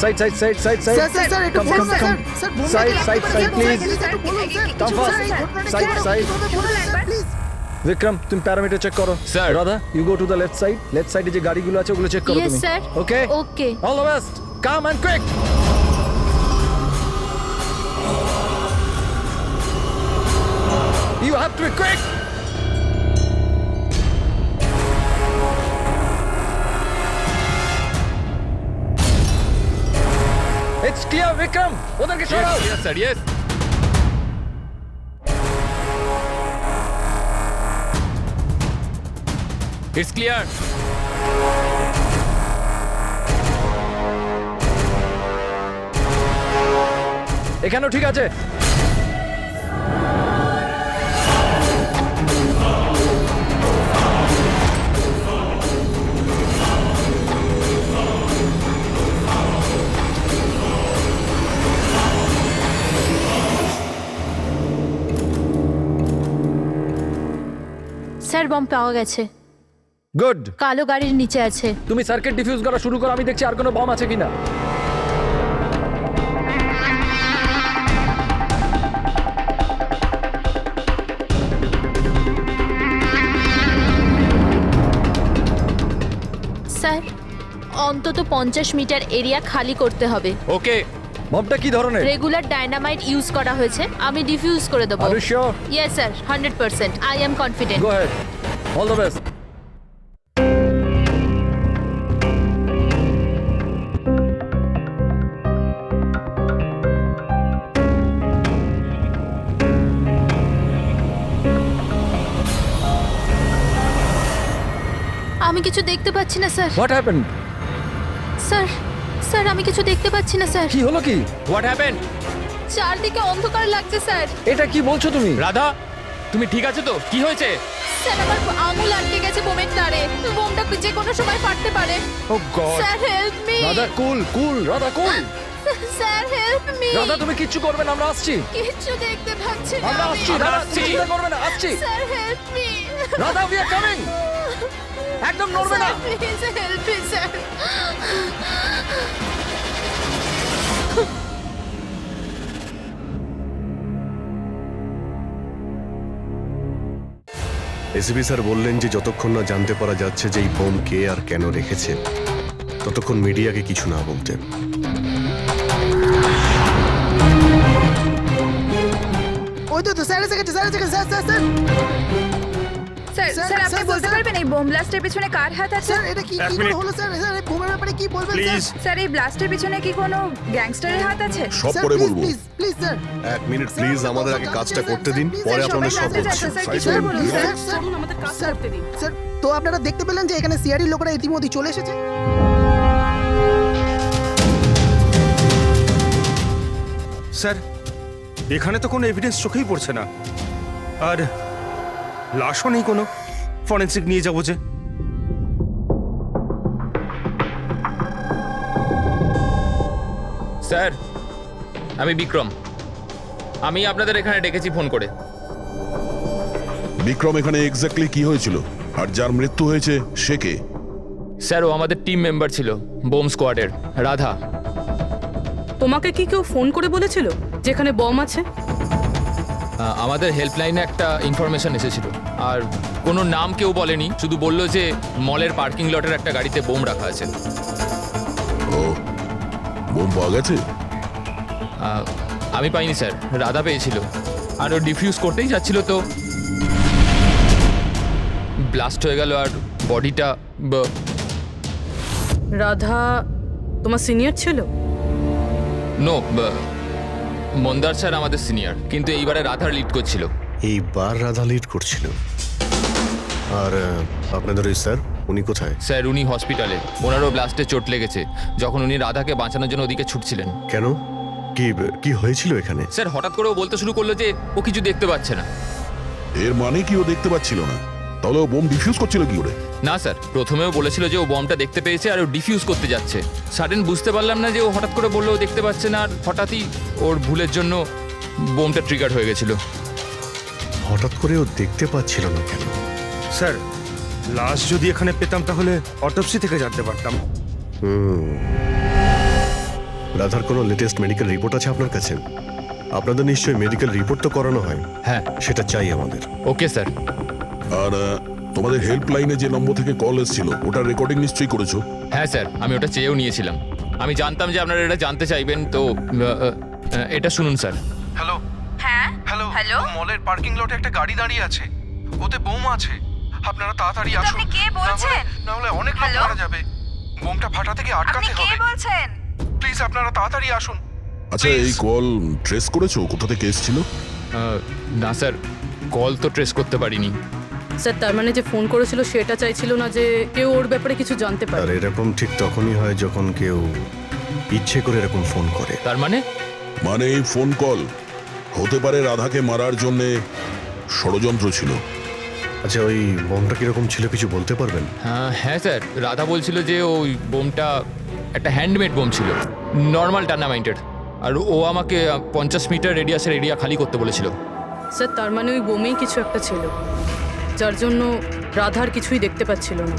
Side. Sir একটু Come, বলুন come, sir come. Sir Side, please. একটু বলুন sir Come fast. Side. Please Vikram তুমি প্যারামিটার চেক করো Sir. Radha you go to the left সাইডে যে গাড়িগুলো আছে ওগুলো চেক করো Yes, তুমি sir. Okay Okay. All the best come and quick You have to be quick! It's clear, Vikram! ওদেরকে সরাও! Yes, sir, yes. It's clear. এখানেও ঠিক আছে স্যার বম পাওয়া গেছে গুড কালো গাড়ির নিচে আছে তুমি সার্কিট ডিফিউজ করা শুরু করো আমি দেখছি আর কোনো বম আছে কিনা স্যার অন্তত 50 মিটার এরিয়া খালি করতে হবে Okay. বমটা কি ধরনের রেগুলার ডায়নামাইট ইউজ করা হয়েছে আমি ডিফিউজ করে দেবো are you sure yes sir 100% I am confident go head all the best আমি কিছু দেখতে পাচ্ছি না sir what happened sir sir আমি কিছু দেখতে পাচ্ছি না স্যার কি হলো কি What happened? চারদিকে অন্ধকার লাগছে স্যার এটা কি বলছো তুমি রাধা, তুমি ঠিক আছো তো? কি হয়েছে? স্যার আমার আঙুল আটকে গেছে বোমের তারে বোমটা যে কোনো সময় ফাটতে পারে Oh God. Sir help me Radha cool Radha cool sir help me Radha তুমি কিচ্ছু করবে না আমরা আসছি কিছু দেখতে পাচ্ছি না আমরা আমি। আসছি আমরা রাধা আসছি। তুমি চিন্তা করবে না আসছি sir help me Radha we are coming একদম নড়বে না please help me sir ACP sir বললেন যে যতক্ষণ না জানতে পারা যাচ্ছে যে এই বোম কে আর কেন রেখেছে ততক্ষণ মিডিয়াকে কিছু না বলতে। ওই তো স্যার এসে গেছে স্যার স্যার স্যার, স্যার আপনি স্যার, বলতে স্যার। পারবেন এই বোম ব্লাস্টের পিছনে কার হাত আছে স্যার এটা কি কি করে হলো স্যার স্যার এই বোমের ব্যাপারে কি বলবেন প্লিজ স্যার এই ব্লাস্টের পিছনে কি কোনো গ্যাংস্টারের হাত আছে সব স্যার পরে প্লিজ বলবো প্লিজ প্লিজ স্যার এক মিনিট প্লিজ, আমাদের আগে কাজটা করতে দিন, পরে স্যার, আপনাদের সবাই সব জানতে বলছি। চাচ্ছে, স্যার, Side কিছু করুন, বলুন, please. স্যার। স্যার স্যার তো আপনারা দেখতে পেলেন যে এখানে সিআরডি লোকেরা ইতিমধ্যে চলে এসেছে স্যার এখানে তো কোনো এভিডেন্স চোখেই পড়ছে না আর লাশও নেই কোনো ফরেন্সিক নিয়ে যাবো যে স্যার, আমি বিক্রম। আমি আপনাদের এখানে ডেকেছি ফোন করে। বিক্রম এখানে এক্স্যাক্টলি কি হয়েছিল আর যার মৃত্যু হয়েছে সে কে? স্যার, ও আমাদের টিম মেম্বার ছিল বোম স্কোয়াডের, রাধা। তোমাকে কি কেউ ফোন করে বলেছিল যেখানে বম আছে? আমাদের হেল্পলাইনে একটা ইনফরমেশন এসেছিল আর কোনো নাম কেউ বলেনি, শুধু বললো যে মলের পার্কিং লটের একটা গাড়িতে বোম রাখা আছে। ও বোম পাওয়া গেছে? আমি পাইনি স্যার, রাধা পেয়েছিল আর ও ডিফিউজ করতেই যাচ্ছিল তো ব্লাস্ট হয়ে গেল আর বডিটা রাধা তোমার সিনিয়র ছিল? নো, মন্দার স্যার আমাদের সিনিয়র, কিন্তু এইবারে রাধার লিড করছিল। এইবার রাধা লিড করছিল। আর আপনাদের ওই স্যার, উনি কোথায়? স্যার, উনি হসপিটালে, ওনারও ব্লাস্টে চোট লেগেছে যখন উনি রাধাকে বাঁচানোর জন্য ওদিকে ছুটছিলেন। কেন? কি কি হয়েছিল এখানে? স্যার, হঠাৎ করে ও বলতে শুরু করলো যে ও কিছু দেখতে পাচ্ছে না। এর মানে কি ও দেখতে পাচ্ছিল না? তাহলে ও বোম ডিফিউজ করছিল কি করে? না স্যার, প্রথমেও বলেছিল যে ও বমটা দেখতে পেয়েছে আর ও ডিফিউজ করতে যাচ্ছে। সাডেন বুঝতে পারলাম না যে ও হঠাৎ করে বললো ও দেখতে পাচ্ছে না, আর হঠাৎই ওর ভুলের জন্য বোমটা ট্রিগার হয়ে গেছিল। হঠাৎ করে ও দেখতে পাচ্ছিল না কেন? স্যার লাশ যদি এখানে পেতাম তাহলে অটোপসি থেকে জানতে পারতাম। রাধার কোনো লেটেস্ট মেডিকেল রিপোর্ট আছে আপনার কাছে? আপনাদের নিশ্চয়ই মেডিকেল রিপোর্ট তো করানো হয়, হ্যাঁ সেটা চাই আমাদের। Okay sir. আর তোমাদের হেল্পলাইনে যে নম্বর থেকে কল এসেছিল ওটার রেকর্ডিং নিশ্চয়ই করেছো? হ্যাঁ স্যার, আমি ওটা চেয়েও নিয়েছিলাম। আমি জানতাম যে আপনারা এটা জানতে চাইবেন, তো এটা শুনুন স্যার। হ্যালো হ্যাঁ হ্যালো হ্যালো মলের পার্কিং লটে একটা গাড়ি দাঁড়িয়ে আছে, ওতে বোম আছে। আপনারা তাড়াতাড়ি কিন্তু আসুন, আপনি কে বলছেন? না হলে অনেক লোক হ্যালো? মারা যাবে। বোমটা ফাটা থেকে আপনি আটকাতে কে হবে। বলছেন? প্লিজ আপনারা তাড়াতাড়ি আসুন। আচ্ছা, Please. এই কল ট্রেস করেছো কোথা থেকে এসেছিল? না স্যার, কল তো ট্রেস করতে পারিনি। স্যার তার মানে যে ফোন করেছিল সেটা চাইছিল না যে কেউ ওর ব্যাপারে কিছু জানতে আর পারে। এরকম ঠিক তখনই হয় যখন কেউ ইচ্ছে করে এরকম ফোন করে। তার মানে মানে এই ফোন কল হতে পারে রাধাকে মারার জন্যে ষড়যন্ত্র ছিল। আচ্ছা, ওই বোমটা কিরকম ছিল কিছু বলতে পারবেন? হ্যাঁ স্যার, রাধা বলছিল যে ওই বোমটা একটা হ্যান্ডমেড বোম ছিল, নর্মাল টার্নামাইটেড, আর ও আমাকে 50 মিটার রেডিয়াসের এরিয়া খালি করতে বলেছিল। স্যার তার মানে ওই বোমেই কিছু একটা ছিল, যার জন্য রাধার কিছুই দেখতে পাচ্ছিল না।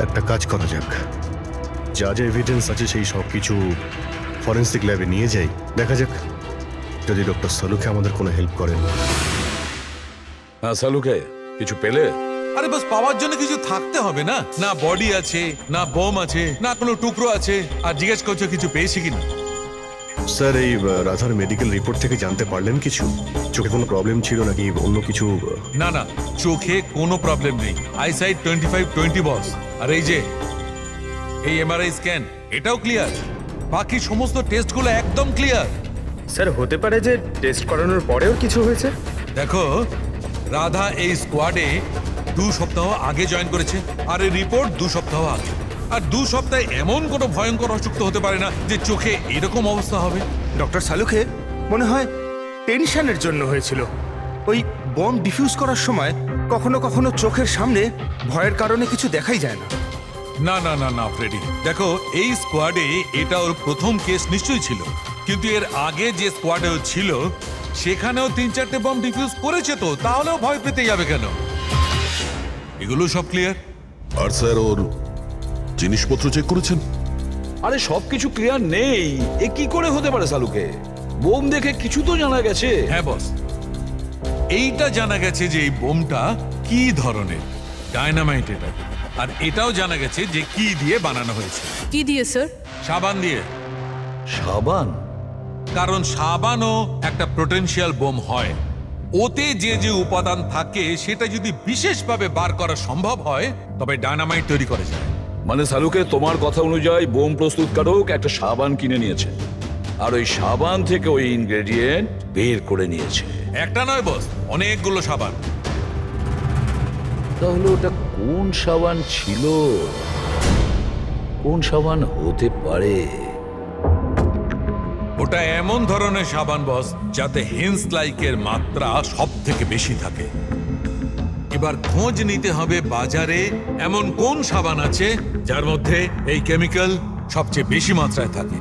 একটা কাজ করা যাক, যা যা এভিডেন্স আছে সেই সব কিছু ফরেন্সিক ল্যাবে নিয়ে যাই, দেখা যাক যদি ডক্টর সালুকে আমাদের কোনো হেল্প করেন। হ্যাঁ সালুকে, কিছু পেলে? আরে বাস পাওয়ার জন্য কিছু থাকতে হবে না? না বডি আছে, না বোম আছে, না কোনো টুকরো আছে, আর জিজ্ঞেস করছো কিছু পেয়েছি কিনা। স্যার, এই রাধার মেডিকেল রিপোর্ট থেকে জানতে পারলেন কিছু? চোখে কোনো প্রবলেম ছিল নাকি অন্য কিছু? না না, চোখে কোনো প্রবলেম নেই, আইসাইট 25/20 বস। আর এই যে এই এমআরআই স্ক্যান, এটাও ক্লিয়ার, বাকি সমস্ত টেস্টগুলো একদম ক্লিয়ার। স্যার, হতে পারে যে টেস্ট করানোর পরেও কিছু হয়েছে। দেখো, রাধা এই স্কোয়াডে 2 সপ্তাহ আগে জয়েন করেছে, আর এই রিপোর্ট 2 সপ্তাহ আগে। আর 2 সপ্তাহে এমন কোনো ভয়ঙ্কর অসুখ তো হতে পারে না যে চোখে এরকম অবস্থা হবে। ডক্টর সালুকে মনে হয় টেনশনের জন্য হয়েছিল। ওই বম ডিফিউজ করার সময় কখনো কখনো চোখের সামনে ভয়ের কারণে কিছু দেখাই যায় না। না না না না ফ্রেডি, দেখো এই স্কোয়াডে এটা ওর প্রথম কেস নিশ্চয়ই ছিল, কিন্তু এর আগে যে স্কোয়াডে ও ছিল সেখানেও 3-4টে বম ডিফিউজ করেছে, তো তাহলেও ভয় পেতে যাবে কেন? এগুলো সব ক্লিয়ার। আর স্যার, ওর জিনিসপত্র চেক করেছেন? আরে সবকিছু ক্লিয়ার নেই, এ কি করে হতে পারে সালুকে? বোম দেখে কিছু তো জানা গেছে। হ্যাঁ বস, এইটা জানা গেছে যে এই বোমটা কি ধরনের, ডায়নামাইট এটা। আর এটাও জানা গেছে যে কি দিয়ে বানানো হয়েছে। কি দিয়ে স্যার? সাবান দিয়ে। সাবান? কারণ সাবানও একটা পোটেনশিয়াল বোম হয়, ওতে যে যে উপাদান থাকে সেটা যদি বিশেষভাবে বার করা সম্ভব হয় তবে ডায়নামাইট তৈরি করা যায়। মানে সালুকে, তোমার কথা অনুযায়ী বোম প্রস্তুতকারক একটা সাবান কিনে নিয়েছে, আর ওই সাবান থেকে ওই ইনগ্রেডিয়েন্ট বের করে নিয়েছে। একটা নয় বস, অনেকগুলো সাবান। তাহলে ওটা কোন সাবান ছিল? কোন সাবান হতে পারে? ওটা এমন ধরনের সাবান বস যাতে হেন্স লাইকের মাত্রা সব থেকে বেশি থাকে। এবার খোঁজ নিতে হবে বাজারে এমন কোন সাবান আছে যার মধ্যে এই কেমিক্যাল সবচেয়ে বেশি মাত্রায় থাকে।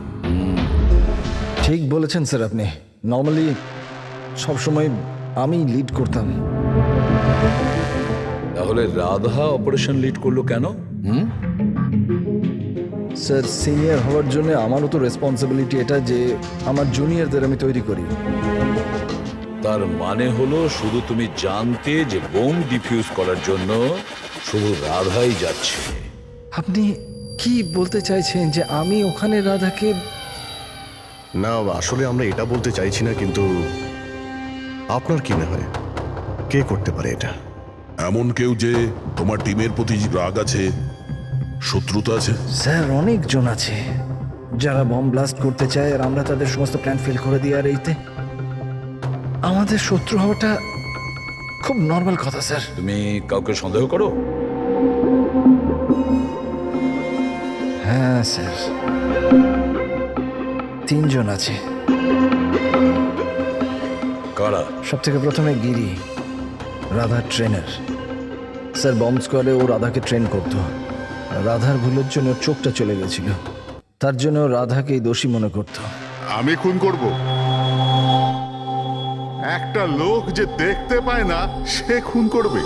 ঠিক বলেছেন স্যার আপনি। নর্মালি সবসময় আমি লিড করতাম। তাহলে রাধা অপারেশন লিড করলো কেন? স্যার, সিনিয়র হওয়ার জন্য আমারও তো রেসপন্সিবিলিটি এটা যে আমার জুনিয়রদের আমি তৈরি করি। তার মানে হলো শুধু তুমি জানতে যে বোম ডিফিউজ করার জন্য শুধু রাধাই যাচ্ছে। আপনি কি বলতে চাইছেন যে আমি ওখানে রাধাকে? না, আসলে আমরা এটা বলতে চাইছি না, কিন্তু আপনার কি মনে হয় কে করতে পারে এটা? এমন কেউ যে তোমার টিমের প্রতি রাগ আছে, শত্রুতা আছে? স্যার, অনেকজন আছে যারা বম ব্লাস্ট করতে চায়, আর আমরা তাদের সমস্ত প্ল্যান ফেল করে দিই। আর এইতে আমাদের শত্রু হওয়াটা খুব নর্মাল কথা স্যার। তুমি কাউকে সন্দেহ করো? হ্যাঁ স্যার, 3 জন আছে। কারা? সব থেকে প্রথমে গিরি, রাধার ট্রেনার। স্যার, বম স্কোয়াডে ও রাধাকে ট্রেন করত। রাধার ভুলের জন্য ওর চোখটা চলে গেছিল, তার জন্য ও রাধাকেই দোষী মনে করত। আমি খুন করব? একটা লোক যে দেখতে পায় না সে খুন করবে?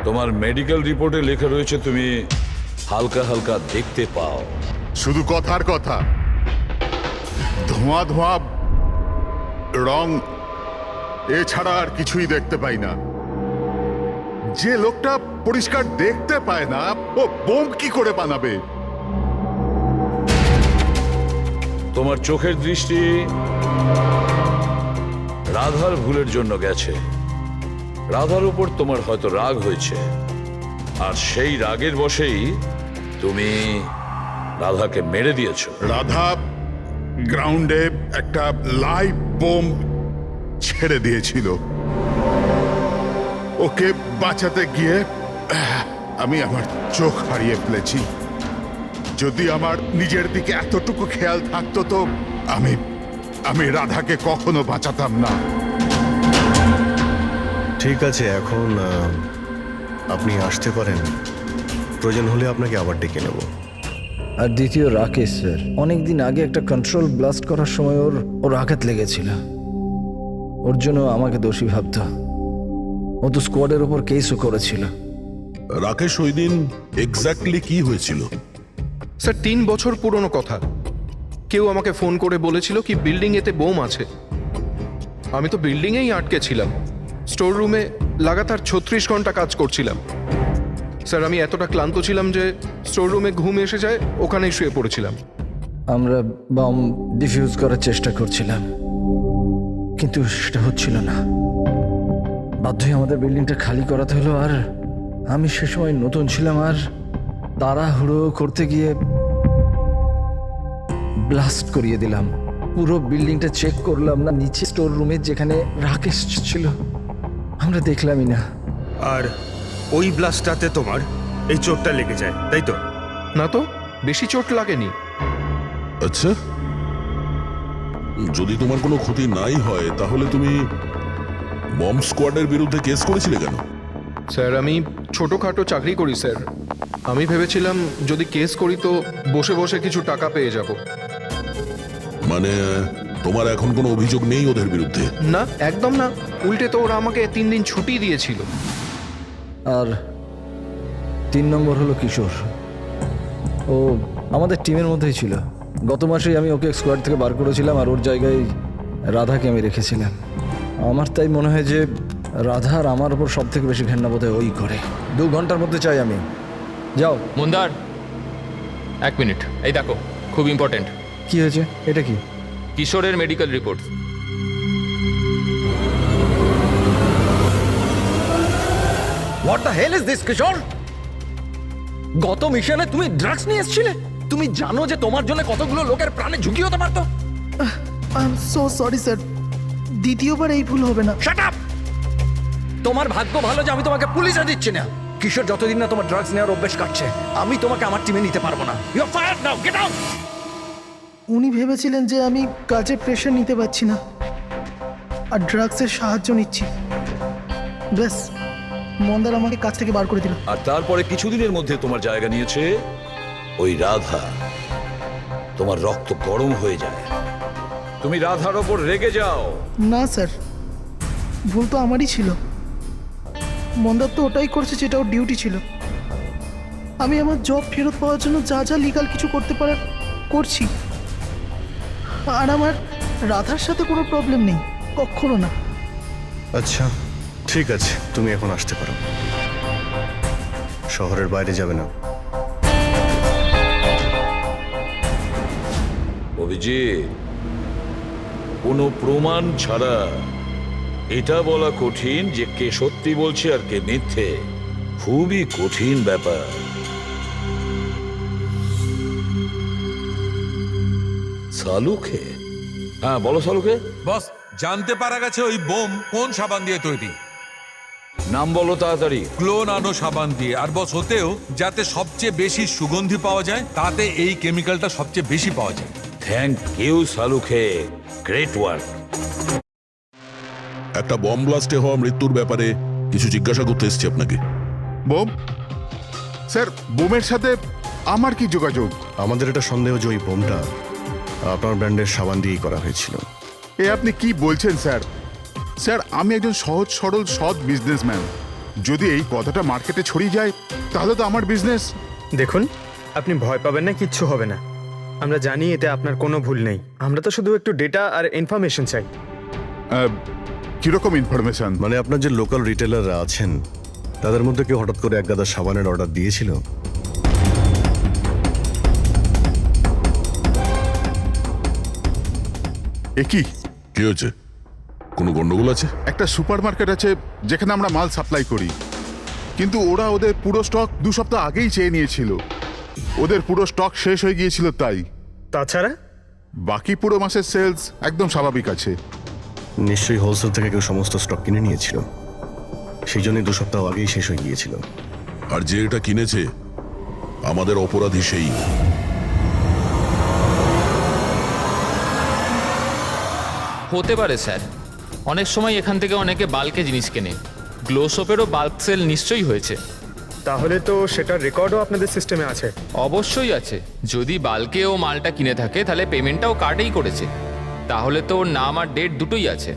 তোমার মেডিকেল রিপোর্টে লেখা রয়েছে তুমি হালকা হালকা দেখতে পাও। শুধু কথার কথা, ধোঁয়া ধোঁয়া রং এছাড়া আর কিছুই দেখতে পাই না। যে লোকটা পরিষ্কার দেখতে পায় না, ও বোম কি করে বানাবে? তোমার চোখের দৃষ্টি রাধার ভুলের জন্য গেছে। রাধার উপর তোমার হয়তো রাগ হয়েছে, আর সেই রাগের বশেই তুমি রাধাকে মেরে দিয়েছো। রাধা গ্রাউন্ডে একটা লাইভ বোম ছেড়ে দিয়েছিল। ওকে বাঁচাতে গিয়ে আমি আমার চোখ হারিয়ে ফেলেছি। যদি আমার নিজের দিকে এতটুকু খেয়াল থাকতো তো আমি রাধাকে কখনো বাঁচাতাম না। ঠিক আছে, এখন আপনি আসতে পারেন। প্রয়োজন হলে আপনাকে আবার ডেকে নেব। আর দ্বিতীয় রাকেশ স্যার, অনেকদিন আগে একটা কন্ট্রোল ব্লাস্ট করার সময় ওর আঘাত লেগেছিল। ওর জন্য আমাকে দোষী ভাবত। ও তো স্কোয়াডের ওপর কেসও করেছিল। রাকেশ, ওই দিন এক্স্যাক্টলি কি হয়েছিল? স্যার 3 বছর পুরনো কথা। কেউ আমাকে ফোন করে বলেছিল কি বিল্ডিং এতে বোম আছে। আমি তো বিল্ডিংয়েই আটকে ছিলাম। স্টোর রুমে লাগাতার 36 ঘন্টা কাজ করছিলাম। স্যার আমি এতটা ক্লান্ত ছিলাম যে স্টোর রুমে ঘুম এসে যায়, ওখানেই শুয়ে পড়েছিলাম। আমরা বম ডিফিউজ করার চেষ্টা করছিলাম, কিন্তু সেটা হচ্ছিল না। বাধ্যই আমাদের বিল্ডিংটা খালি করাতে হলো। আর আমি সে সময় নতুন ছিলাম, আর তাড়াহুড়ো করতে গিয়ে ব্লাস্ট করিয়ে দিলাম। পুরো বিল্ডিংটা চেক করলাম না, নিচে স্টোর রুমে যেখানে রাকেশ ছিল আমরা দেখলামই না। আর ওই ব্লাস্টটাতে তোমার এই চোটটা লেগে যায়, তাই তো? না তো, বেশি চোট লাগেনি। আচ্ছা, যদি তোমার কোনো ক্ষতি নাই হয় তাহলে তুমি বম স্কোয়াডের বিরুদ্ধে কেস করেছিলে কেন? স্যার আমি ছোটোখাটো চাকরি করি স্যার। আমি ভেবেছিলাম যদি কেস করি তো বসে বসে কিছু টাকা পেয়ে যাব। মানে তোমার এখন কোনো অভিযোগ নেই ওদের বিরুদ্ধে? না, একদম না। উল্টে তো ওরা আমাকে 3 দিন ছুটি দিয়েছিল। আর 3 নম্বর হলো কিশোর। ও আমাদের টিমের মধ্যেই ছিল। গত মাসেই আমি ওকে স্কোয়াড থেকে বার করেছিলাম, আর ওর জায়গায় রাধাকে আমি রেখেছিলাম। আমার তাই মনে হয় যে রাধা আর আমার ওপর সব থেকে বেশি ঘেন্না বোধ হয় ওই করে। 2 ঘন্টার মধ্যে চাই আমি। যাও। মন্দার, 1 মিনিট। এই দেখো, খুব ইম্পর্টেন্ট। কি হয়েছে? এটা কি? কিশোরের medical report. What the hell is this Kishore? গত মিশনে তুমি ড্রাগস নিয়ে এসেছিলে। তুমি জানো যে তোমার জন্য কতগুলো লোকের প্রাণে ঝুঁকি হতে পারতো। I am so sorry sir, দ্বিতীয়বার এই ভুল হবে না। Shut up! তোমার ভাগ্য ভালো যে আমি তোমাকে পুলিশে দিচ্ছি না। কিশোর যতদিন না তোমার ড্রাগস নেওয়ার অভ্যেস কাটছে, আমি তোমাকে আমার টিমে নিতে পারবো না। You are fired now, get out! উনি ভেবেছিলেন যে আমি কাজে প্রেশার নিতে পারছি না আর ড্রাগসের সাহায্য নিচ্ছি। ব্যাস, মন্দার আমাকে কাজ থেকে বার করে দিল। আর তারপরে কিছুদিনের মধ্যে তোমার জায়গা নিয়েছে ওই রাধা। তোমার রক্ত গরম হয়ে যায়, তুমি রাধার ওপর রেগে যাও। না স্যার, ভুল তো আমারই ছিল। মন্দার তো ওটাই করছে যেটা ওর ডিউটি ছিল। আমি আমার জব ফেরত পাওয়ার জন্য যা যা লিগাল কিছু করতে পারার করছি। আর আমার রাধার সাথে কোনো প্রবলেম নেই, কখনো না। আচ্ছা ঠিক আছে, তুমি এখন আসতে পারো। শহরের বাইরে যাবে না। অভিজিৎ, কোনো প্রমাণ ছাড়া এটা বলা কঠিন যে কে সত্যি বলছে আর কে মিথ্যে। খুবই কঠিন ব্যাপার। সালুকে? হ্যাঁ বলো সালুকে। বস, জানতে পারা গেছে ওই বোম কোন সাবান দিয়ে তৈরি। নাম বলো তাড়াতাড়ি। ক্লোনানো সাবান দিয়ে। আর বস, হতেও যাতে সবচেয়ে বেশি সুগন্ধি পাওয়া যায়, তাতে এই কেমিক্যালটা সবচেয়ে বেশি পাওয়া যায়। থ্যাংক ইউ সালুকে, গ্রেট ওয়ার্ক। একটা বম ব্লাস্টে হওয়া মৃত্যুর ব্যাপারে কিছু জিজ্ঞাসা করতে এসেছি আপনাকে। বোম? স্যার, বোমের সাথে আমার কি যোগাযোগ? আমাদের এটা সন্দেহ যে ওই বোমটা আপনার ব্র্যান্ডের সাবান দিয়েই করা হয়েছিল। এ আপনি কি বলছেন স্যার? স্যার, আমি একজন সহজ সরল সৎ বিজনেসম্যান। যদি এই কথাটা মার্কেটে ছড়িয়ে যায় তাহলে তো আমার বিজনেস দেখুন, আপনি ভয় পাবেন না, কিচ্ছু হবে না। আমরা জানি এতে আপনার কোনো ভুল নেই। আমরা তো শুধু একটু ডেটা আর ইনফরমেশন চাই। কিরকম ইনফরমেশন? মানে আপনার যে লোকাল রিটেলাররা আছেন তাদের মধ্যে কেউ হঠাৎ করে এক গাদা সাবানের অর্ডার দিয়েছিল? এ কি কি হয়েছে? কোনো গন্ডগোল আছে? একটা সুপারমার্কেট আছে যেখানে আমরা মাল সাপ্লাই করি, কিন্তু ওরা ওদের পুরো স্টক 2 সপ্তাহ আগেই চেয়ে নিয়েছিল। ওদের পুরো স্টক শেষ হয়ে গিয়েছিল তাই। তাছাড়া বাকি পুরো মাসের সেলস একদম স্বাভাবিক আছে। নিশ্চয়ই হোলসেল থেকে কেউ সমস্ত স্টক কিনে নিয়েছিল, সেই জন্যই 2 সপ্তাহ আগেই শেষ হয়ে গিয়েছিল। আর যে এটা কিনেছে আমাদের অপরাধী সেই। হতে পারে স্যার, অনেক সময় এখান থেকে অনেকে বাল্কে জিনিস কেনে। গ্লো সোপেরও বাল্ক সেল নিশ্চয়ই হয়েছে। তাহলে তো সেটার রেকর্ডও আপনাদের সিস্টেমে আছে। অবশ্যই আছে। যদি বাল্কে ও মালটা কিনে থাকে তাহলে পেমেন্টটাও কার্ডেই করেছে, তাহলে তো ওর নাম আর ডেট দুটোই আছে।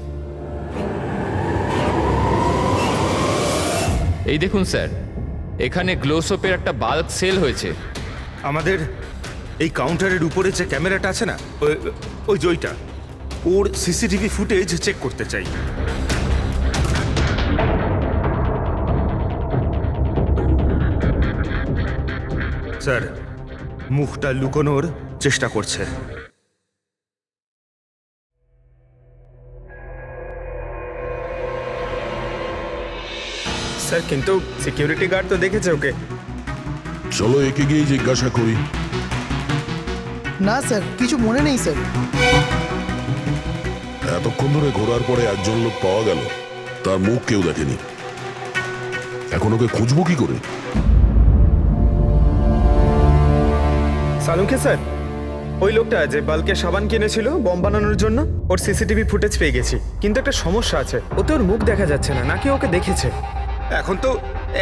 এই দেখুন স্যার, এখানে গ্লো সোপের একটা বাল্ক সেল হয়েছে। আমাদের এই কাউন্টারের উপরে যে ক্যামেরাটা আছে না, ওই জয়টা, ওর সিসিটিভি ফুটেজ চেক করতে চাই। স্যার, মুখটা লুকোনোর চেষ্টা করছে। স্যার, কিন্তু সিকিউরিটি গার্ড তো দেখেছে ওকে। চলো একে গিয়ে জিজ্ঞাসা করি। না স্যার, কিছু মনে নেই স্যার। এতক্ষণ ধরে ঘোরার পরে একজন লোক পাওয়া গেল, তার মুখ কেউ দেখেনি। এখন ওকে খুঁজবো কি করে? সালুকে স্যার, ওই লোকটা যে বাল্কে সাবান কিনেছিল বম বানানোর জন্য, ওর সিসিটিভি ফুটেজ পেয়ে গেছি। কিন্তু একটা সমস্যা আছে, ওতে ওর মুখ দেখা যাচ্ছে না, নাকি ওকে দেখেছে। এখন তো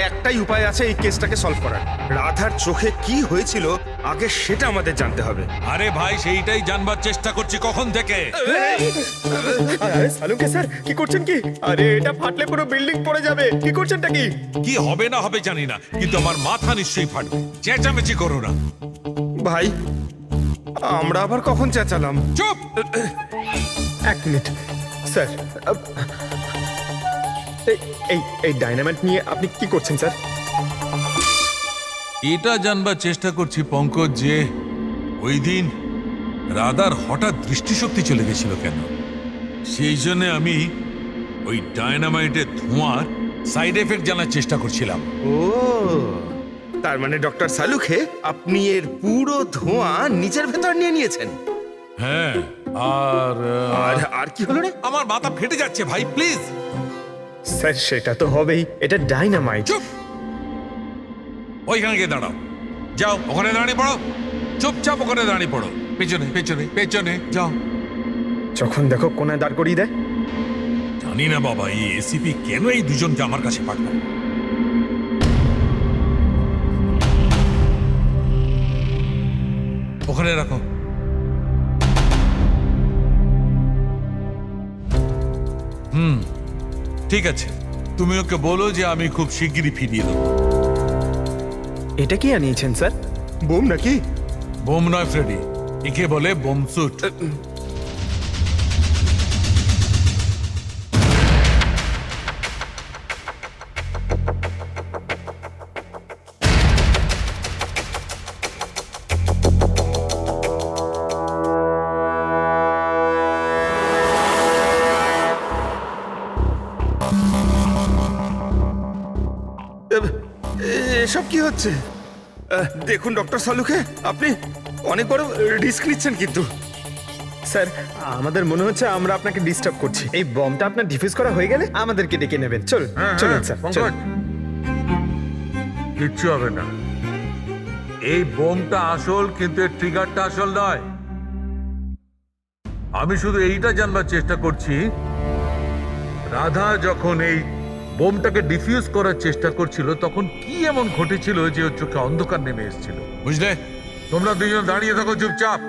একটাই উপায় আছে এই কেসটাকে সলভ করার। রাধার চোখে কি হয়েছিল আগে সেটা আমাদের জানতে হবে। আরে ভাই, সেইটাই জানবার চেষ্টা করছি কখন থেকে। আরে সালুকে স্যার, কি করছেন কি? আরে এটা ফাটলে পুরো বিল্ডিং পড়ে যাবে। কি করছেনটা কি? কি হবে না হবে জানি না, কিন্তু আমার মাথা নিশ্চয়ই ফাটবে। চেঁচামেচি করো না ভাই, আমরা আবার কখন চেঁচালাম? চুপ! 1 মিনিট স্যার, এই ডাইনামাইট নিয়ে আপনি কি করছেন স্যার? এটা জানবার চেষ্টা করছি পঙ্কজ, যে ওই দিন রাধার হঠাৎ দৃষ্টিশক্তি চলে গেছিল কেন। সেই জন্য আমি ওই ডায়নামাইটের ধোঁয়ার সাইড এফেক্ট জানার চেষ্টা করছিলাম। ও, তার মানে ডক্টর সালুখে আপনি এর পুরো ধোঁয়া নিজের ভেতর নিয়ে নিয়েছেন? হ্যাঁ। আর আর কি হলো রে? আমার মাথা ফেটে যাচ্ছে ভাই, প্লিজ। স্যার, সেটা তো হবেই, এটা ডাইনামাইট। চুপ! ওইখানে গিয়ে দাঁড়াও। যাও, ওখানে দাঁড়িয়ে পড়ো। চুপচাপ ওখানে দাঁড়িয়ে পড়ো। পেছনে পেছনে পেছনে যাও। যখন দেখো কোনায় দাঁড় করিয়ে দেয়। জানি না বাবা, এই এসিপি কেন এই দুজনকে আমার কাছে পাঠায়। ওখানে রাখো। ঠিক আছে, তুমি ওকে বলো যে আমি খুব শিগগিরই ফিরিয়ে দেবো। এটা কি আনিয়েছেন স্যার? বোম নাকি? বোম নয় ফ্রেডি, একে বলে বোম স্যুট। এসব কি হচ্ছে? দেখুন ডক্টর সালুখে, আপনি অনেক বড় রিস্ক নিচ্ছেন কিন্তু। স্যার, আমাদের মনে হচ্ছে আমরা আপনাকে ডিস্টার্ব করছি। এই বমটা আপনার ডিফিউজ করা হয়ে গেলে আমাদেরকে ডেকে নেবেন। চলুন স্যার, চলুন। কিচ্ছু হবে না। এই বোমটা আসল, কিন্তু এর ট্রিগারটা আসল নয়। আমি শুধু এইটা জানবার চেষ্টা করছি, রাধা যখন এই বোমটাকে ডিফিউজ করার চেষ্টা করছিল তখন কি এমন ঘটেছিল যে ওর চোখে অন্ধকার নেমে এসেছিল। বুঝলে? তোমরা দুজন দাঁড়িয়ে থাকো চুপচাপ।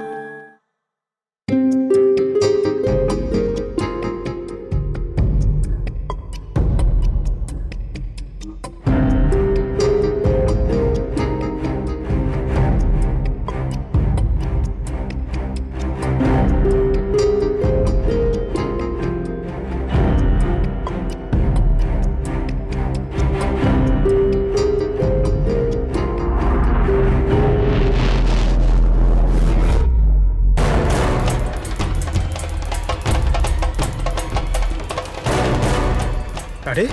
আরে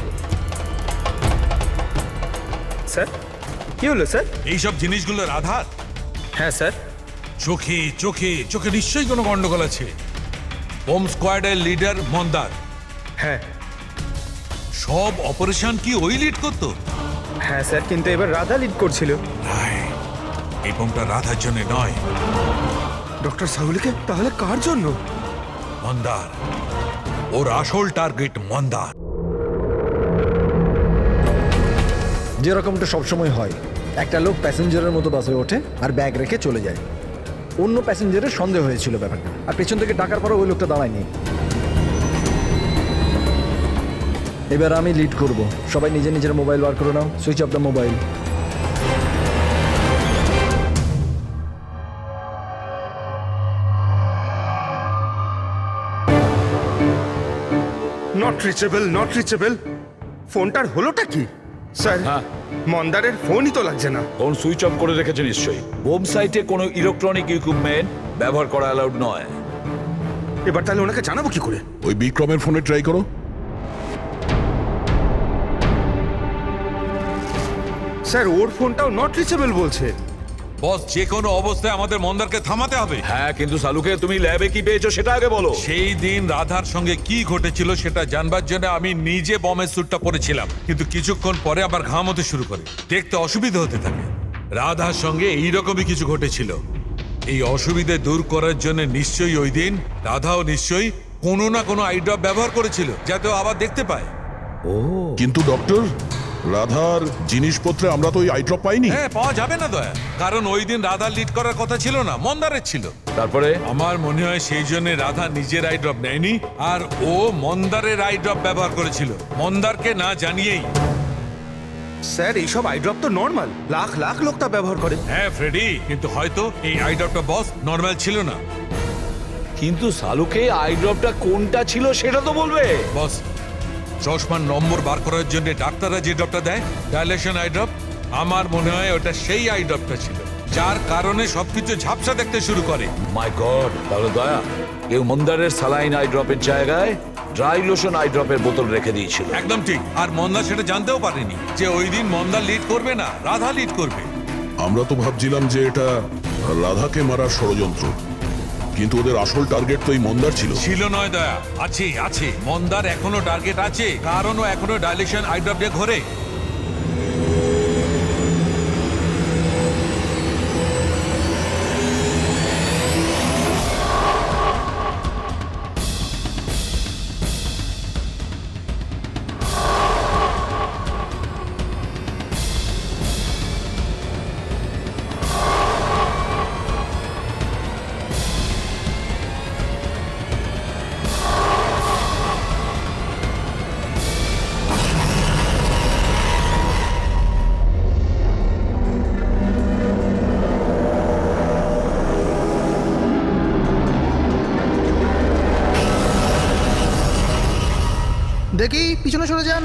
স্যার কি হলো স্যার? এইসব জিনিসগুলো রাধার? হ্যাঁ স্যার। চোখে চোখে চোখে নিশ্চয়ই কোনো গন্ডগোল আছে। বোম স্কোয়াডের লিডার মন্দার। হ্যাঁ সব অপারেশন কি ওই লিড করতো? হ্যাঁ স্যার, কিন্তু এবার রাধা লিড করছিল। এই বোমটা রাধার জন্য নয়। ডক্টর সাহুলিকে তাহলে কার জন্য? মন্দার, ওর আসল টার্গেট মন্দার। যেরকমটা সবসময় হয়, একটা লোক প্যাসেঞ্জারের মতো বাসে ওঠে আর ব্যাগ রেখে চলে যায়। অন্য প্যাসেঞ্জারের সন্দেহ হয়েছিল ব্যাপারটা, আর পেছন থেকে ডাকার পরও ওই লোকটা দাঁড়ায়নি। এবার আমি লিড করব। সবাই নিজের নিজের মোবাইল বার করে নাও। Switch off the mobile. Not reachable, not reachable. ফোনটার হলোটা কি স্যার? মন্দারের ফোনই তো লাগছে না। ফোন সুইচ অফ করে রেখেছে নিশ্চয়ই। বোম সাইটে কোনো ইলেকট্রনিক ইকুইপমেন্ট ব্যবহার করা অ্যালাউড নয়। এবার তাহলে ওনাকে জানাবো কি করে? ওই বিক্রমের ফোনে ট্রাই করো। স্যার ওর ফোনটাও নট রিচেবল বলছে। বস, যে কোনো অবস্থায় আমাদের মন্দারকে থামাতে হবে। হ্যাঁ, কিন্তু সালুকে তুমি ল্যাবে কি পেয়েছো সেটা আগে বলো। সেই দিন রাধার সঙ্গে কি ঘটেছিল সেটা জানবার জন্য আমি নিজে বমের স্যুটটা পরেছিলাম, কিন্তু কিছুক্ষণ পরে আবার ঘাম হতে শুরু করে, দেখতে অসুবিধা হতে থাকে। রাধার সঙ্গে এইরকমই কিছু ঘটেছিল। এই অসুবিধে দূর করার জন্য নিশ্চয়ই ওই দিন রাধাও নিশ্চয়ই কোনো না কোনো আই ড্রপ ব্যবহার করেছিল, যাতে ও আবার দেখতে পায়। কিন্তু ডক্টর, রাধার জিনিসপত্রে আমরা তো ওই আইড্রপ পাইনি। হ্যাঁ, পাওয়া যাবে না দয়া, কারণ ওই দিন রাধা লিড করার কথা ছিল না, মন্দারের ছিল। তারপরে আমার মনে হয় সেই জন্য রাধা নিজের আই ড্রপ নেয়নি, আর ও মন্দারের আই ড্রপ ব্যবহার করেছিল, মন্দারকে না জানিয়েই। স্যার এইসব আইড্রপ তো নর্মাল, লাখ লাখ লোক তা ব্যবহার করে। হ্যাঁ ফ্রেডি, কিন্তু হয়তো এই আই ড্রপটা বস নর্মাল ছিল না। কিন্তু সালুকে আই ড্রপটা কোনটা ছিল সেটা তো বলবে। বস, চশমার নম্বর বার করার জন্য ডাক্তাররা যে ড্রপটা দেয়, ডাইলেশন আই ড্রপ, আমার মনে হয় ওটা সেই আই ড্রপটা ছিল, যার কারণে সবকিছু ঝাপসা দেখতে শুরু করে। মাই গড, তাহলে দয়া কেউ মন্দারের সালাইন আই ড্রপের জায়গায় ড্রাই লোশন আই ড্রপের বোতল রেখে দিয়েছিল। একদম ঠিক, আর মন্দার সেটা জানতেও পারেনি যে ওই দিন মন্দার লিড করবে না, রাধা লিড করবে। আমরা তো ভাবছিলাম যে এটা রাধাকে মারার ষড়যন্ত্র, কিন্তু ওদের আসল টার্গেট তো এই মন্দার ছিল। ছিল নয় দয়া, আছে আছে, মন্দার এখনো টার্গেট আছে, কারণ ও এখনো ডাইলেশন আই ড্রপ দিয়ে ঘোরে। দেখি পিছনে সরে যান।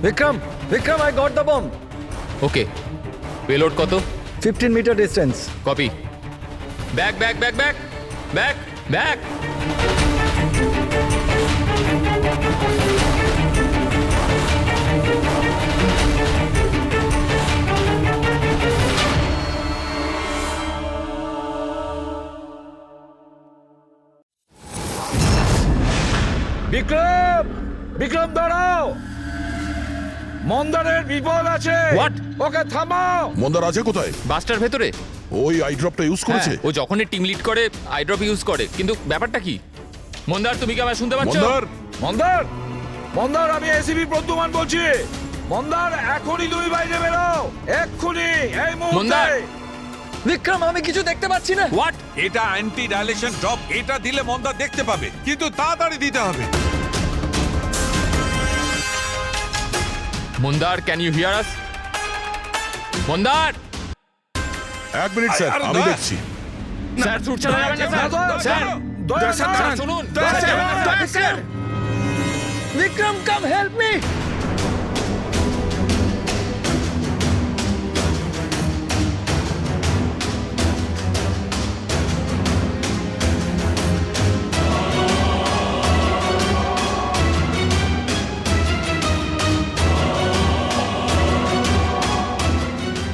Vikram, Vikram, I got the bomb. Okay, payload কত? 15 meter distance. Copy. Back back back back back back. Vikram, Vikram দাঁড়াও, মন্দারের বিপদ আছে। What? ওকে থামাও। মন্দার আছে কোথায়? বাসটার ভেতরে। ওই আই ড্রপটা ইউজ করেছে? হ্যাঁ, ও যখনই টিম লিড করে আইড্রপ ইউজ করে, কিন্তু ব্যাপারটা কি? মন্দার, তুমি কি আমায় শুনতে পাচ্ছ? মন্দার মন্দার, মন্দার, আমি এসিপি প্রদ্যুমান বলছি। মন্দার, এখনই তুমি বাইরে বেরো, এক্ষুনি, এই মুহূর্তে। মন্দার! বিক্রম, আমি কিছু দেখতে পাচ্ছি না। হোয়াট? এটা অ্যান্টি ডাইলেশন ড্রপ, এটা দিলে মন্দার দেখতে পাবে, কিন্তু তাড়াতাড়ি দিতে হবে। মন্দার, ক্যান ইউ হিয়ার আস? মন্দার! 1 মিনিট স্যার, আরে আমি দয়া। দেখছি। স্যার, শুট চালাবেন না স্যার। স্যার, স্যার, শুনুন। স্যার, বিক্রম, কাম হেল্প মি।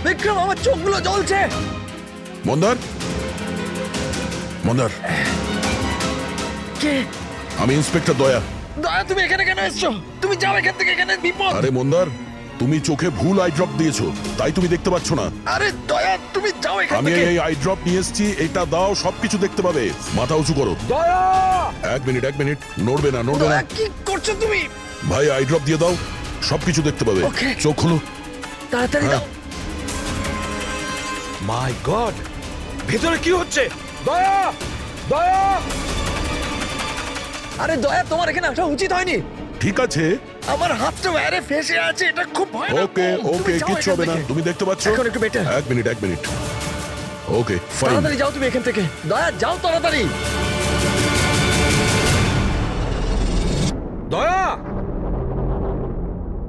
বিক্রম, আমার চোখগুলো জ্বলছে। মন্দার, মন্দার, কে? আমি ইন্সপেক্টর দয়া। দয়া, তুমি এখানে কেন এসছো? তুমি যাও এখান থেকে, এখানে বিপদ। আরে মন্দার, তুমি চোখে ভুল আই ড্রপ দিয়েছো, তাই তুমি দেখতে পাচ্ছ না। আরে দয়া, তুমি যাও এখান আমি থেকে। এই আই ড্রপ নিয়ে এসেছি, এটা দাও, সবকিছু দেখতে পাবে। মাথা উঁচু করো। দয়া! 1 মিনিট, 1 মিনিট, নড়বে না, নড়বে না। দয়া, কি করছো তুমি? ভাই, আই ড্রপ দিয়ে দাও, সবকিছু দেখতে পাবে। Okay. চোখ খুলো। তাড়াতাড়ি হ্যাঁ। দাও। মাই গড, ভেতরে কি হচ্ছে? দয়া! দয়া! আরে দয়া, তোমার এখানে আসা উচিত হয়নি। ঠিক আছে, আমার হাতটা বাইরে ফেসে আছে, এটা খুব ভয়ানক। ওকে তুমি ওকে, যাও কিচ্ছু এখান হবে না, থেকে। তুমি দেখতে পাচ্ছ। এখন একটু better। 1 minute, 1 minute. Okay, fine. তাড়াতাড়ি যাও তুমি এখান থেকে। দয়া, যাও তাড়াতাড়ি। দয়া!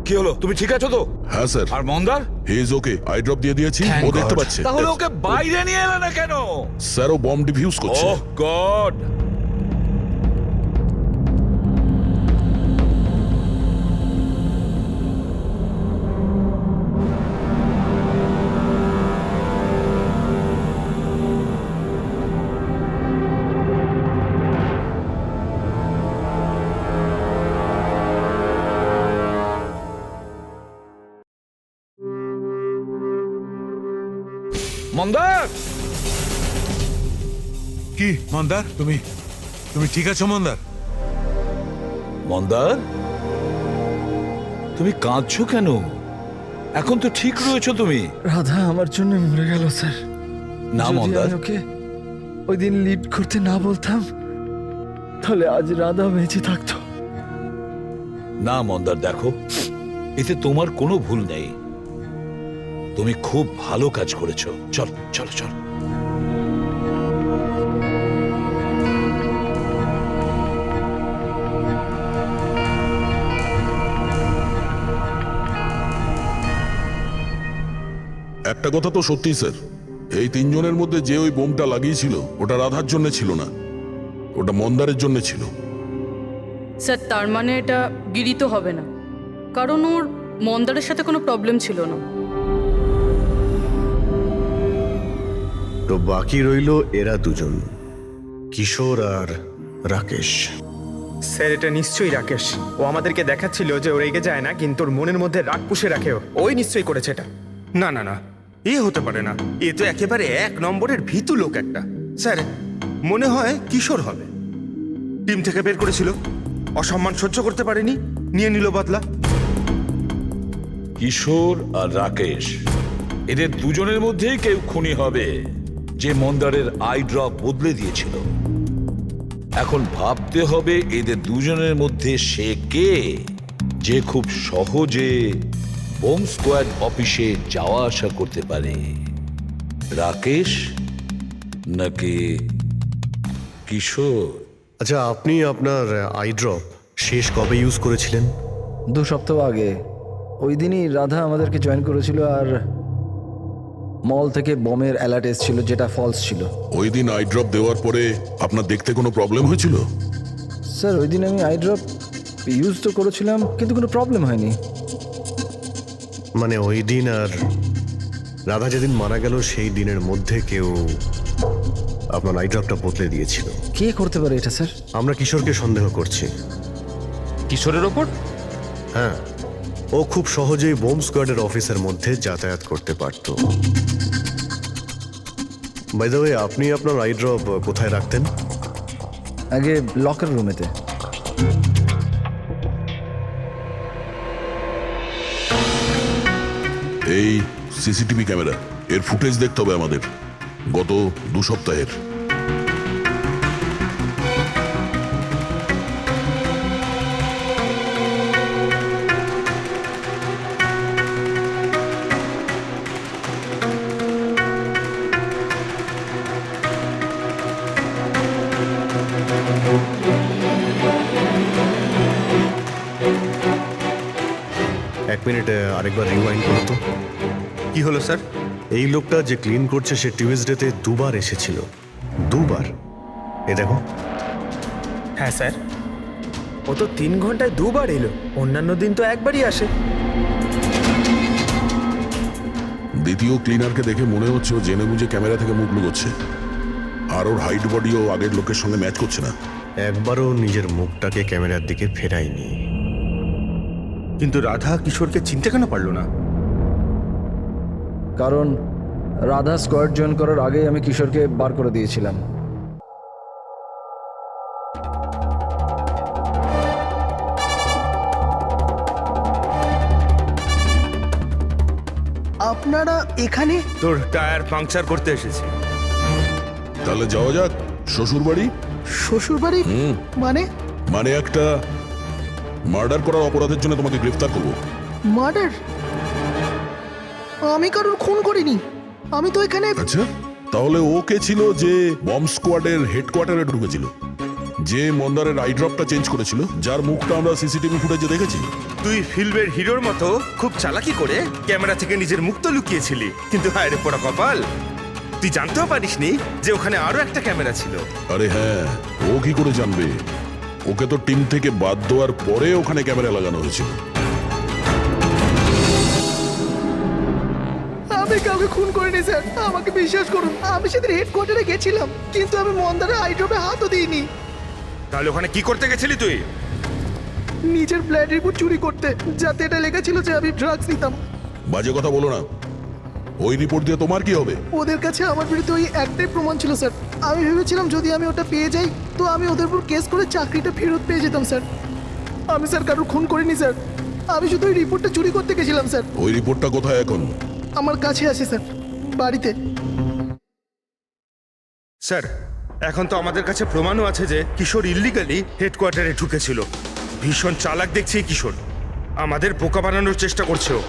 কি হলো, তুমি ঠিক আছো তো? হ্যাঁ স্যার। আর মন্দার? He is okay, I drop দিয়ে দিয়েছি, ও দেখতে পাচ্ছে। তাহলে ওকে বাইরে নিয়ে এলে না কেন? স্যার, ও বম্ব ডিফিউজ করছে। ওহ গড! মন্দার! কি মন্দার, তুমি তুমি ঠিক আছো মন্দার? মন্দার, তুমি কাঁদছো কেন? এখন তো ঠিক রয়েছো তুমি। রাধা আমার জন্য মরে গেল স্যার। না যদি মন্দার, আমি ওকে ওই দিন লিড করতে না বলতাম, তাহলে আজ রাধা বেঁচে থাকতো। না মন্দার, দেখো, এতে তোমার কোনো ভুল নেই। তুমি খুব ভালো কাজ করেছো। চল চল চল। একটা কথা তো সত্যি স্যার, এই 3 জনের মধ্যে যে ওই বোমটা লাগিয়েছিল, ওটা রাধার জন্য ছিল না, ওটা মন্দারের জন্য ছিল। স্যার, তার মানে এটা গিরি তো হবে না, কারণ ওর মন্দারের সাথে কোনো প্রবলেম ছিল না। তো বাকি রইল এরা দুজন, কিশোর আর রাকেশ। স্যার, এটা নিশ্চয়ই রাকেশ। ও আমাদেরকে দেখাচ্ছিল যে ও রেগে যায় না, কিন্তু ওর মনের মধ্যে রাগ পুষে রাখে। ওই নিশ্চয়ই করেছে এটা। না না না, এ হতে পারে না। এ তো একেবারে 1 নম্বরের ভীতু লোক একটা। স্যার, মনে হয় কিশোর হবে। টিম থেকে বের করেছিল, অসম্মান সহ্য করতে পারেনি, নিয়ে নিল বদলা। কিশোর আর রাকেশ, এদের দুজনের মধ্যেই কেউ খুনি হবে, যে মন্দারের আই ড্রপ বদলে দিয়েছিল। এখন ভাবতে হবে এদের দুজনের মধ্যে সে কে, যে খুব সহজে বোম স্কোয়াড অফিসে যাওয়া আসা করতে পারে। রাকেশ নাকি কিশোর? আচ্ছা, আপনি আপনার আই ড্রপ শেষ কবে ইউজ করেছিলেন? 2 সপ্তাহ আগে। ওই দিনই রাধা আমাদেরকে জয়েন করেছিল, আর মল থেকে বমের অ্যালার্ট এসেছিল, যেটা ফলস ছিল। ওই দিন আই ড্রপ দেওয়ার পরে আপনার দেখতে কোনো প্রবলেম হয়েছিল? স্যার, ওই দিন আমি আই ড্রপ ইউজ তো করেছিলাম, কিন্তু কোনো প্রবলেম হয়নি। মানে ওই দিন আর রাধা যেদিন মারা গেল সেই দিনের মধ্যে কেউ আপনার আই ড্রপটা বদলে দিয়েছিল। কে করতে পারে এটা স্যার? আমরা কিশোরকে সন্দেহ করছি। কিশোরের ওপর? হ্যাঁ, ও খুব সহজেই বোম স্কোয়াডের অফিসের মধ্যে যাতায়াত করতে পারত। বাই দ্য ওয়ে, আপনি আপনার আই ড্রপ কোথায় রাখতেন? আগে লকার রুমেতে। এই সিসিটিভি ক্যামেরা, এর ফুটেজ দেখতে হবে আমাদের গত 2 সপ্তাহের। এক মিনিট, আরেকবার রিওয়াইন্ড করো তো। কি হলো স্যার? এই লোকটা যে ক্লিন করছে সে টিউজডেতে 2 বার এসেছিল। 2 বার? এ দেখো। হ্যাঁ স্যার, ও তো 3 ঘন্টায় 2 বার এলো, অন্যান্য দিন তো একবারই আসে। দ্বিতীয় ক্লিনারকে দেখে মনে হচ্ছে ও জেনে বুঝে ক্যামেরা থেকে মুখ লুকোচ্ছে, আর ওর হাইট বডিও আগের লোকের সঙ্গে ম্যাচ করছে না। একবারও নিজের মুখটাকে ক্যামেরার দিকে ফেরায়নি। কিন্তু রাধা কিশোরকে চিনতে কেন পারলো না? কারণ রাধা স্কোয়াড জয়েন করার আগেই আমি কিশোরকে বার করে দিয়েছিলাম। আপনারা এখানে? তোর টায়ার পাংচার করতে এসেছি। তাহলে যাওয়া যাক শ্বশুর বাড়ি। শ্বশুর বাড়ি? মানে? মানে একটা মার্ডার করার অপরাধের জন্য তোমাকে গ্রেফতার করবো। মার্ডার? আমি কারোর খুন করিনি, আমি তো এখানে। আচ্ছা, তাহলে ও কে ছিল যে বম্ব স্কোয়াডের হেডকোয়ার্টারে ঢুকেছিল, যে মন্দারের আই ড্রপটা চেঞ্জ করেছিল, যার মুখটা আমরা সিসিটিভি ফুটেজে দেখেছি? তুই ফিল্মের হিরোর মতো খুব চালাকি করে ক্যামেরা থেকে নিজের মুখ তো লুকিয়েছিলি, কিন্তু হায় রে পোড়া কপাল, তুই জানতেও পারিসনি যে ওখানে আরো একটা ক্যামেরা ছিল। আরে হ্যাঁ, ও কি করে জানবে? ওকে তো টিম থেকে বাদ দেওয়ার পরে ওখানে ক্যামেরা লাগানো হয়েছিল। আমি কাউকে খুন করিনি স্যার, আমাকে বিশ্বাস করুন। আমি সেদিন হেডকোয়ার্টারে গেছিলাম, কিন্তু আমি মন্দারের আইড্রপে হাতও দিইনি। তাহলে ওখানে কি করতে গেছিলি তুই? নিজের ব্লাড রিপোর্ট চুরি করতে, যাতে এটা লেখা ছিল যে আমি ড্রাগস নিতাম। বাজে কথা বলো না, ওই রিপোর্ট দিয়ে তোমার কি হবে? ওদের কাছে আমার বিরুদ্ধে ওই একটাই প্রমাণ ছিল স্যার। আমি ভেবেছিলাম যদি আমি ওটা পেয়ে যাই তো আমি ওদের উপর কেস করে চাকরিটা ফেরত পেয়ে যেতাম স্যার। আমি স্যার কারোর খুন করিনি স্যার, আমি শুধু ওই রিপোর্টটা চুরি করতে গেছিলাম স্যার। ওই রিপোর্টটা কোথায় এখন? আমার কাছে আছে স্যার, বাড়িতে। স্যার, এখন তো আমাদের কাছে প্রমাণও আছে যে কিশোর ইল্লিগালি হেডকোয়ার্টারে ঢুকেছিল। ভীষণ চালাক দেখছি এই কিশোর, আমাদের বোকা বানানোর চেষ্টা করছে ও।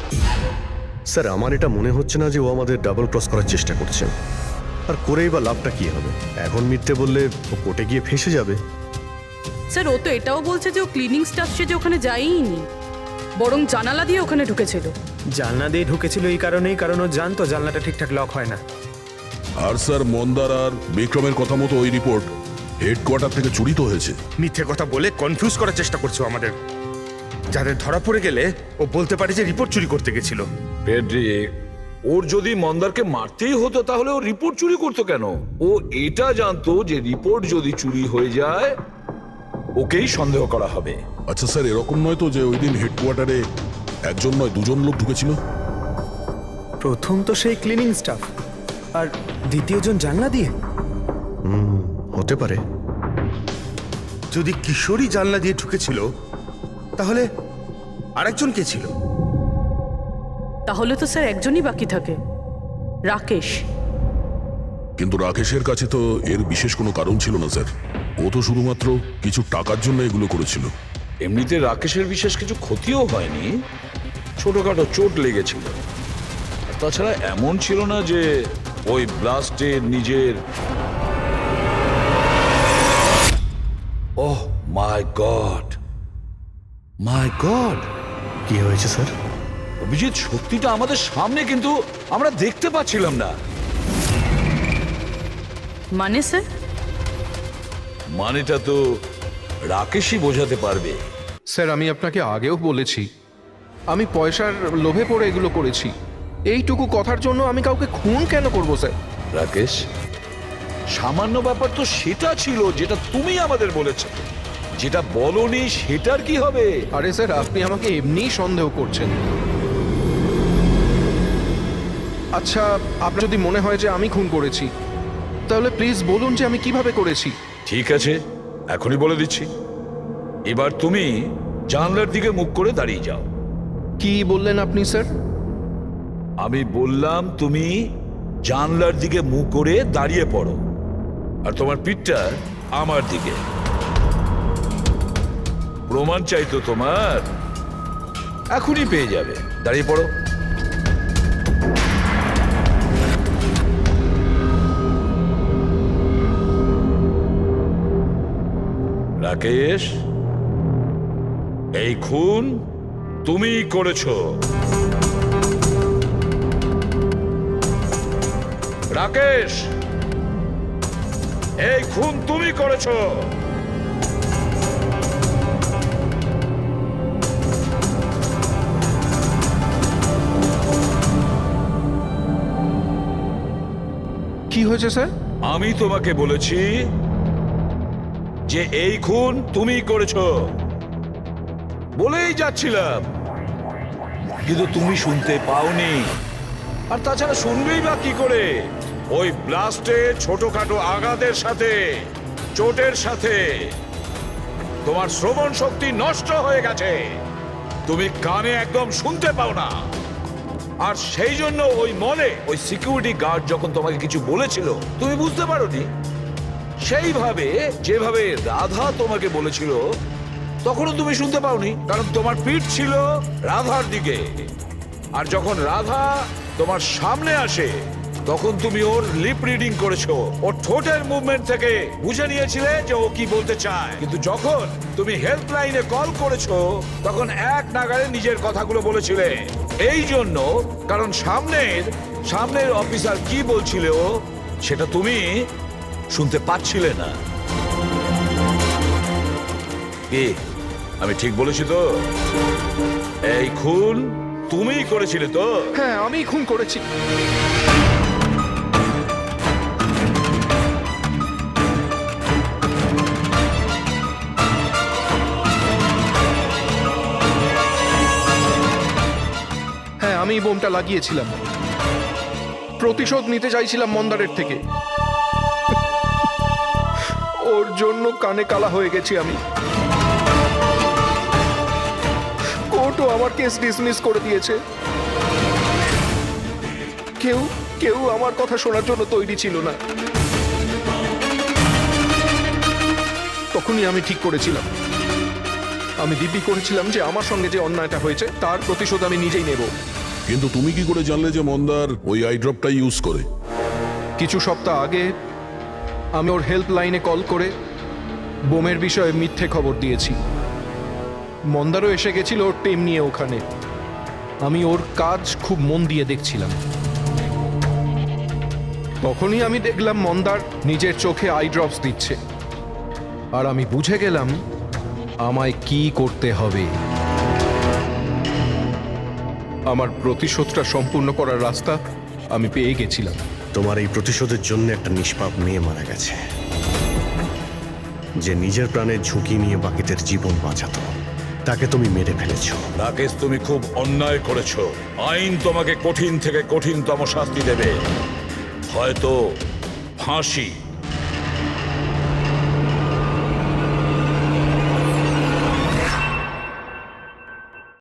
স্যার, আমার এটা মনে হচ্ছে না যে ও আমাদের ডাবল ক্রস করার চেষ্টা করছে। আর করেই বা লাভটা কি হবে? এখন মিথ্যে বললে ও কোর্টে গিয়ে ফেঁসে যাবে। স্যার, ও তো এটাও বলছে যে ও ক্লিনিং স্টাফ সে যে ওখানে যায়ইনি, বরং জানালা দিয়ে ওখানে ঢুকেছিল। জানলা দিয়ে ঢুকেছিল এই কারণেই, কারণ ও জানতো জানলাটা ঠিকঠাক লক হয় না। আর স্যার, মন্দার আর বিক্রমের কথা মতো ওই রিপোর্ট হেডকোয়ার্টার থেকে চুরি তো হয়েছে। মিথ্যে কথা বলে কনফিউজ করার চেষ্টা করছো আমাদের, যাদের ধরা পড়ে গেলে ও বলতে পারে যে রিপোর্ট চুরি করতে গেছিল। ফ্রেডরিক, ওর যদি মন্দারকে মারতেই হতো তাহলে ও রিপোর্ট চুরি করতো কেন? ও এটা জানতো যে রিপোর্ট যদি চুরি হয়ে যায় ওকেই সন্দেহ করা হবে। আচ্ছা স্যার, এরকম নয় তো যে ওই দিন হেডকোয়ার্টারে একজন নয় 2জন লোক ঢুকেছিল? প্রথম তো সেই ক্লিনিং স্টাফ, আর দ্বিতীয়জন জানলা দিয়ে। হতে পারে। যদি কিশোরী জানলা দিয়ে ঢুকেছিল তাহলে আরেকজন কে ছিল? তাহলে তো স্যার একজনই বাকি থাকে, রাকেশ। কিন্তু রাকেশের কাছে তো এর বিশেষ কোনো কারণ ছিল না স্যার, ও তো শুধুমাত্র কিছু টাকার জন্য এগুলো করেছিল। এমনিতে রাকেশের বিশেষ কিছু ক্ষতিও হয়নি, ছোটখাটো চোট লেগেছিল। আর তাছাড়া এমন ছিল না যে ওই ব্লাস্টে নিজের। ওহ মাই গড, মাই গড! কি হয়েছে স্যার? অভিজিৎ, সত্যিটা আমাদের সামনে, কিন্তু আমরা দেখতে পাচ্ছিলাম না। মানে স্যার? মানেটা তো রাকেশই বোঝাতে পারবে। স্যার, আমি আপনাকে আগেও বলেছি আমি পয়সার লোভে পড়ে এগুলো করেছি। এইটুকু কথার জন্য আমি কাউকে খুন কেন করব স্যার? রাকেশ, সামান্য ব্যাপার তো সেটা ছিল যেটা তুমি আমাদের বলেছো, যেটা বলনি সেটার কি হবে? আরে স্যার, আপনি আমাকে এমনিই সন্দেহ করছেন। আচ্ছা, আপনার যদি মনে হয় যে আমি খুন করেছি, তাহলে প্লিজ বলুন যে আমি কিভাবে করেছি। ঠিক আছে, এখনই বলে দিচ্ছি। এবার তুমি জানলার দিকে মুখ করে দাঁড়িয়ে যাও। কি বললেন আপনি স্যার? আমি বললাম তুমি জানলার দিকে মুখ করে দাঁড়িয়ে পড়ো, আর তোমার পিঠটা আমার দিকে। প্রমাণ চাই তো তোমার, এখনই পেয়ে যাবে। দাঁড়িয়ে পড়ো। রাকেশ, এই খুন তুমিই করেছো। রাকেশ, এই খুন তুমি করেছো। কি হয়েছে স্যার? আমি তোমাকে বলেছি যে এই খুন তুমি করেছো, বলেই যাচ্ছিলাম, কিন্তু তুমি শুনতে পাওনি। আর তাছাড়া শুনবেই বা কি করে? ওই ব্লাস্টে ছোটখাটো আঘাতের সাথে, চোটের সাথে তোমার শ্রবণ শক্তি নষ্ট হয়ে গেছে। তুমি কানে একদম শুনতে পাও না। আর সেই জন্য ওই মলে ওই সিকিউরিটি গার্ড যখন তোমাকে কিছু বলেছিল তুমি বুঝতে পারোনি। সেইভাবে যেভাবে রাধা তোমাকে বলেছিল তখনও তুমি শুনতে পাওনি, কারণ তোমার পিঠ ছিল রাধার দিকে। আর যখন রাধা তোমার সামনে আসে তখন তুমি ওর লিপ রিডিং করেছো, ওর ঠোঁটের মুভমেন্ট থেকে বুঝে নিয়েছিলে যে ও কি বলতে চায়। কিন্তু যখন তুমি হেল্পলাইনে কল করেছো তখন এক নাগাড়ে নিজের কথাগুলো বলেছিলে। এই জন্য, কারণ সামনের অফিসার কি বলছিল সেটা তুমি শুনতে পাচ্ছিলে না। কি আমি ঠিক বলেছি তো? এই খুন তুমিই করেছিলে তো? হ্যাঁ, আমি খুন করেছি। হ্যাঁ, আমি বোমটা লাগিয়েছিলাম। প্রতিশোধ নিতে চাইছিলাম মন্দারের থেকে। ওর জন্য কানে কালা হয়ে গেছি আমি। কোর্টও আমার কেস ডিসমিস করে দিয়েছে। কেউ আমার কথা শোনার জন্য তৈরি ছিল না। তখনই আমি ঠিক করেছিলাম, আমি দিব্যি করেছিলাম যে আমার সঙ্গে যে অন্যায়টা হয়েছে তার প্রতিশোধ আমি নিজেই নেব। কিন্তু তুমি কি করে জানলে যে মন্দার ওই আই ড্রপটা ইউজ করে? কিছু সপ্তাহ আগে আমি ওর হেল্পলাইনে কল করে বোমের বিষয়ে মিথ্যে খবর দিয়েছি। মন্দারও এসে গেছিল ওর টিম নিয়ে ওখানে। আমি ওর কাজ খুব মন দিয়ে দেখছিলাম। তখনই আমি দেখলাম মন্দার নিজের চোখে আই ড্রপস দিচ্ছে, আর আমি বুঝে গেলাম আমায় কি করতে হবে। আমার প্রতিশোধটা সম্পূর্ণ করার রাস্তা আমি পেয়ে গেছিলাম। তোমার এই প্রতিশোধের জন্য একটা নিষ্পাপ মেয়ে মারা গেছে, যে নিজের প্রাণের ঝুঁকি নিয়ে বাকিদের জীবন বাঁচাতো। তাকে তুমি মেরে ফেলেছো। রাকেশ, তুমি খুব অন্যায় করেছো। আইন তোমাকে কঠিন থেকে কঠিনতম শাস্তি দেবে, হয়তো ফাঁসি।